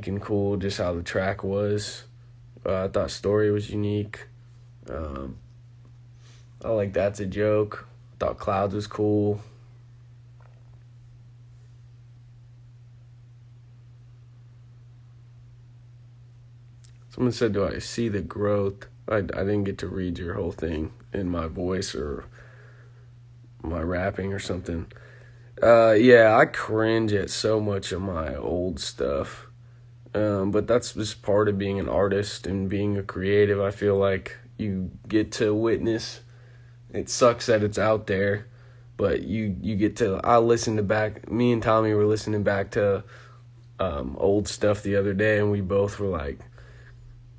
and cool, just how the track was. I thought story was unique. Um, I like That's a Joke. I thought Clouds was cool. Someone said, do I see the growth? I didn't get to read your whole thing in my voice or my rapping or something. Yeah, I cringe at so much of my old stuff. But that's just part of being an artist and being a creative. I feel like you get to witness. It sucks that it's out there, but you get to. I listened to back. Me and Tommy were listening back to old stuff the other day, and we both were like,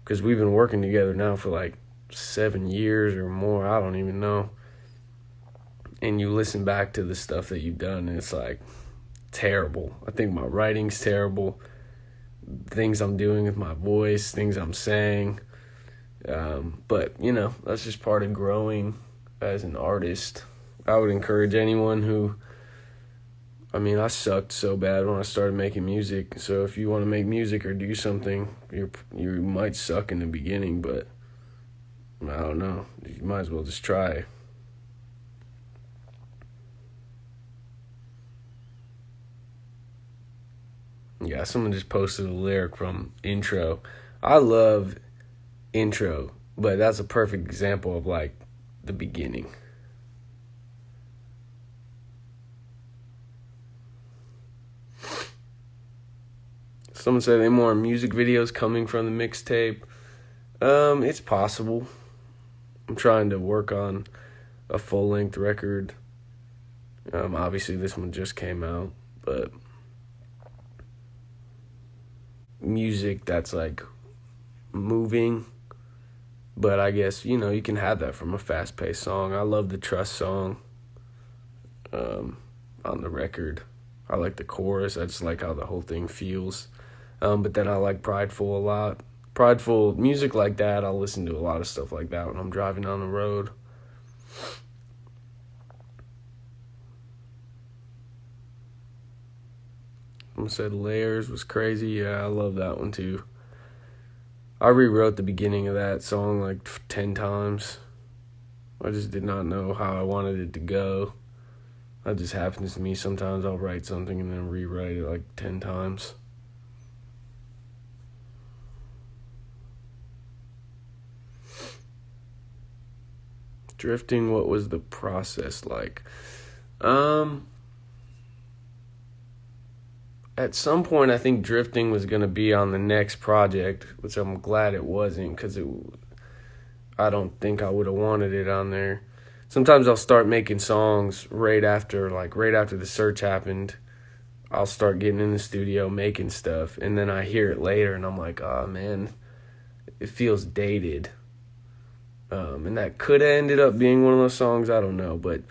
because we've been working together now for like 7 years or more. I don't even know. And you listen back to the stuff that you've done, and it's like terrible. I think my writing's terrible. Things I'm doing with my voice, things I'm saying. But, that's just part of growing as an artist. I would encourage anyone who, I sucked so bad when I started making music. So if you want to make music or do something, you might suck in the beginning, but I don't know. You might as well just try. Yeah, someone just posted a lyric from Intro. I love Intro, but that's a perfect example of like the beginning. Someone said any more music videos coming from the mixtape. It's possible. I'm trying to work on a full-length record. Obviously this one just came out, but music that's like moving. But I guess, you can have that from a fast-paced song. I love the Trust song on the record. I like the chorus. I just like how the whole thing feels. But then I like Prideful a lot. Prideful music like that, I'll listen to a lot of stuff like that when I'm driving on the road. Someone said Layers was crazy. Yeah, I love that one too. I rewrote the beginning of that song like 10 times. I just did not know how I wanted it to go. That just happens to me. Sometimes I'll write something and then rewrite it like 10 times. Drifting, what was the process like? At some point, I think Drifting was going to be on the next project, which I'm glad it wasn't, because I don't think I would have wanted it on there. Sometimes I'll start making songs right after the search happened. I'll start getting in the studio making stuff, and then I hear it later, and I'm like, oh man, it feels dated. And that could have ended up being one of those songs, I don't know, but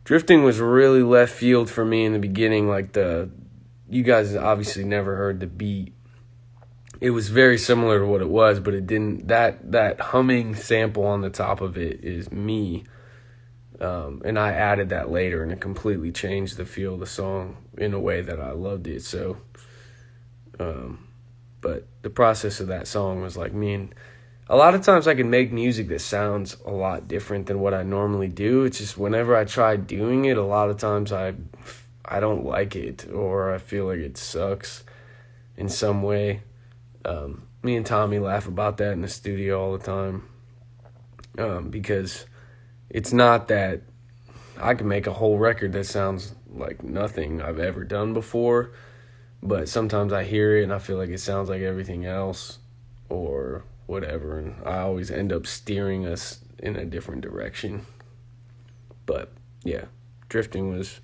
Drifting was really left field for me in the beginning. Like you guys obviously never heard the beat. It was very similar to what it was, but it didn't. That humming sample on the top of it is me, and I added that later, and it completely changed the feel of the song in a way that I loved it. So, but the process of that song was like me and. A lot of times I can make music that sounds a lot different than what I normally do. It's just whenever I try doing it, a lot of times I don't like it, or I feel like it sucks in some way. Me and Tommy laugh about that in the studio all the time, because it's not that I can make a whole record that sounds like nothing I've ever done before, but sometimes I hear it and I feel like it sounds like everything else or whatever, and I always end up steering us in a different direction. But yeah, Drifting was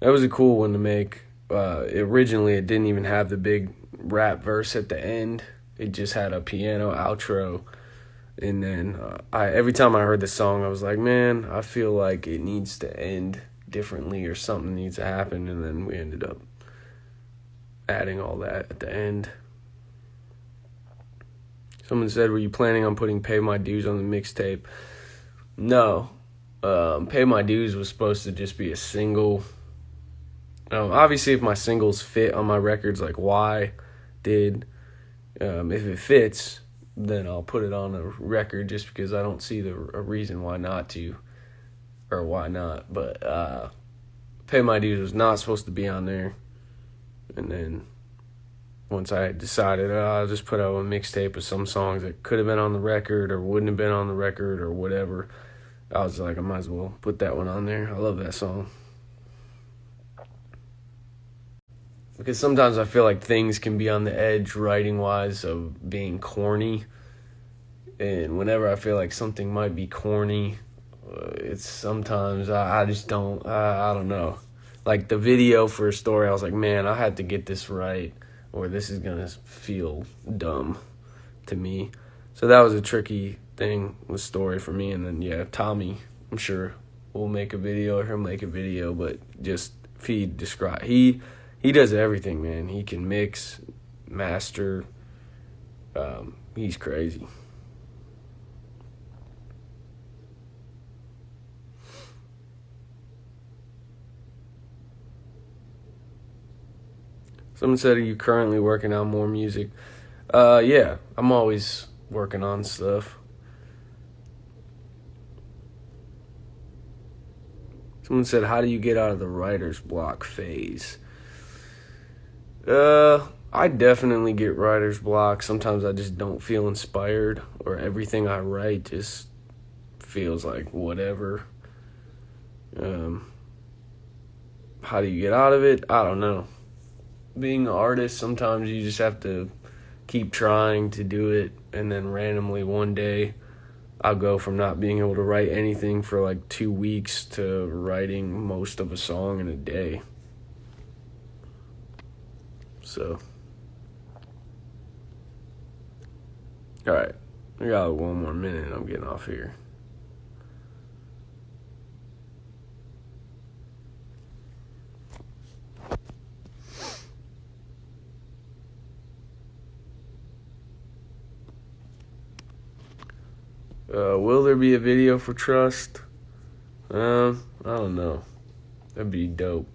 a cool one to make. Originally it didn't even have the big rap verse at the end. It just had a piano outro, and then every time I heard the song I was like, man, I feel like it needs to end differently or something needs to happen, and then we ended up adding all that at the end. Someone said, were you planning on putting Pay My Dues on the mixtape? No. Pay My Dues was supposed to just be a single. Obviously, if my singles fit on my records, like Why, did. If it fits, then I'll put it on a record just because I don't see a reason why not to, or why not. But Pay My Dues was not supposed to be on there. And then once I decided, I'll just put out a mixtape of some songs that could have been on the record or wouldn't have been on the record or whatever, I was like, I might as well put that one on there. I love that song. Because sometimes I feel like things can be on the edge writing-wise of being corny. And whenever I feel like something might be corny, it's sometimes I just don't, I don't know. Like the video for a story, I was like, man, I had to get this right or this is going to feel dumb to me. So that was a tricky thing with story for me. And then, yeah, Tommy, I'm sure will make a video or he'll make a video, but just if he describe, he does everything, man. He can mix, master. He's crazy. Someone said, are you currently working on more music? Yeah, I'm always working on stuff. Someone said, how do you get out of the writer's block phase? I definitely get writer's block. Sometimes I just don't feel inspired, or everything I write just feels like whatever. How do you get out of it? I don't know. Being an artist, sometimes you just have to keep trying to do it, and then randomly one day I'll go from not being able to write anything for like 2 weeks to writing most of a song in a day. So, all right, I got 1 more minute and I'm getting off here. Will there be a video for Trust? I don't know. That'd be dope.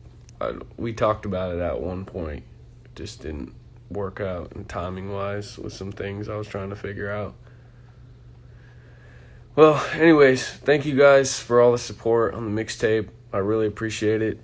We talked about it at one point. It just didn't work out, and timing-wise with some things I was trying to figure out. Well, anyways, thank you guys for all the support on the mixtape. I really appreciate it.